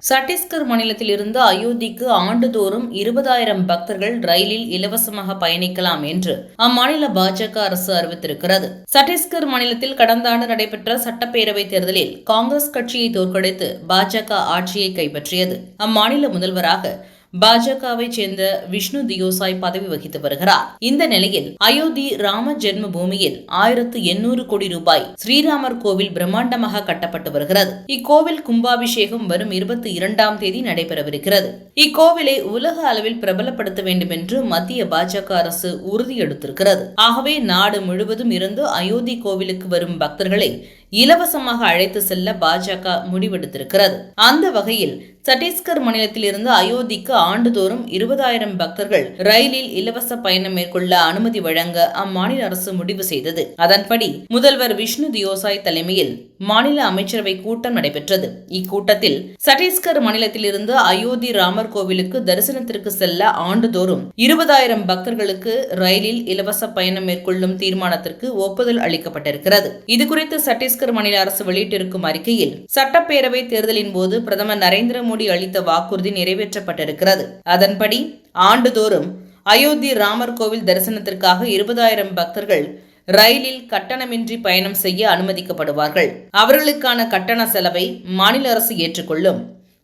சத்தீஸ்கர் மாநிலத்தில் இருந்து அயோத்திக்கு ஆண்டுதோறும் 20,000 பக்தர்கள் ரயிலில் இலவசமாக பயணிக்கலாம் என்று அம்மாநில பாஜக அரசு அறிவித்திருக்கிறது. சத்தீஸ்கர் மாநிலத்தில் கடந்த ஆண்டு நடைபெற்ற சட்டப்பேரவைத் தேர்தலில் காங்கிரஸ் கட்சியை தோற்கடித்து பாஜக ஆட்சியை கைப்பற்றியது. அம்மாநில முதல்வராக பாஜகவை சேர்ந்த விஷ்ணு தியோசாய் பதவி வகித்து வருகிறார். இந்த நிலையில் அயோத்தி ராம ஜென்ம பூமியில் 1800 கோடி ரூபாய் ஸ்ரீராமர் கோவில் பிரம்மாண்டமாக கட்டப்பட்டு வருகிறது. இக்கோவில் கும்பாபிஷேகம் வரும் 22ஆம் தேதி நடைபெறவிருக்கிறது. இக்கோவிலை உலக அளவில் பிரபலப்படுத்த வேண்டும் என்று மத்திய பாஜக அரசு உறுதியெடுத்திருக்கிறது. ஆகவே நாடு முழுவதும் இருந்து அயோத்தி கோவிலுக்கு வரும் பக்தர்களை இலவசமாக அழைத்து செல்ல பாஜக முடிவெடுத்திருக்கிறது. அந்த வகையில் சத்தீஸ்கர் மாநிலத்தில் இருந்து அயோத்திக்கு ஆண்டுதோறும் 20,000 பக்தர்கள் ரயிலில் இலவச பயணம் மேற்கொள்ள அனுமதி வழங்க அம்மாநில அரசு முடிவு செய்தது. அதன்படி முதல்வர் விஷ்ணு தியோசாய் தலைமையில் மாநில அமைச்சரவை கூட்டம் நடைபெற்றது. இக்கூட்டத்தில் சத்தீஸ்கர் மாநிலத்தில் இருந்து அயோத்தி ராமர் கோவிலுக்கு தரிசனத்திற்கு செல்ல ஆண்டுதோறும் 20,000 பக்தர்களுக்கு ரயிலில் இலவச பயணம் மேற்கொள்ளும் தீர்மானத்திற்கு ஒப்புதல் அளிக்கப்பட்டிருக்கிறது. இதுகுறித்து சத்தீஸ்கர் மாநில அரசு வெளியிட்டிருக்கும் அறிக்கையில் சட்டப்பேரவை தேர்தலின் போது பிரதமர் நரேந்திர மோடி அளித்த வாக்குறுதி நிறைவேற்றப்பட்டிருக்கிறது. அதன்படி ஆண்டுதோறும் அயோத்தி ராமர் கோவில் தரிசனத்திற்காக 20,000 பக்தர்கள் ரயிலில் கட்டணமின்றி பயணம் செய்ய அனுமதிக்கப்படுவார்கள். அவர்களுக்கான கட்டண செலவை மாநில அரசு ஏற்றுக்கொள்ளும்.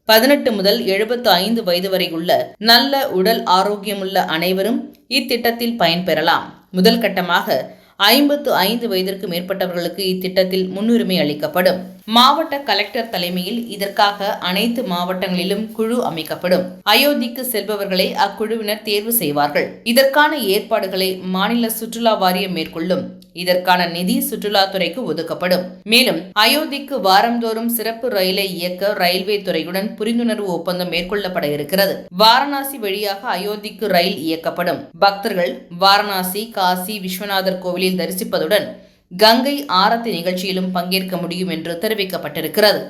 18 முதல் 75 வயது வரை உள்ள நல்ல உடல் ஆரோக்கியமுள்ள அனைவரும் இத்திட்டத்தில் பயன்பெறலாம். முதல் கட்டமாக 55 வயதிற்கு மேற்பட்டவர்களுக்கு இத்திட்டத்தில் முன்னுரிமை அளிக்கப்படும். மாவட்ட கலெக்டர் தலைமையில் இதற்காக அனைத்து மாவட்டங்களிலும் குழு அமைக்கப்படும். அயோத்திக்கு செல்பவர்களை அக்குழுவினர் தேர்வு செய்வார்கள். இதற்கான ஏற்பாடுகளை மாநில சுற்றுலா வாரியம் மேற்கொள்ளும். இதற்கான நிதி சுற்றுலாத்துறைக்கு ஒதுக்கப்படும். மேலும் அயோத்திக்கு வாரந்தோறும் சிறப்பு ரயிலை இயக்க ரயில்வே துறையுடன் புரிந்துணர்வு ஒப்பந்தம் மேற்கொள்ளப்பட இருக்கிறது. வாரணாசி வழியாக அயோத்திக்கு ரயில் இயக்கப்படும். பக்தர்கள் வாரணாசி, காசி விஸ்வநாதர் கோவிலில் தரிசிப்பதுடன் கங்கை ஆரத்தி நிகழ்ச்சியிலும் பங்கேற்க முடியும் என்று தெரிவிக்கப்பட்டிருக்கிறது.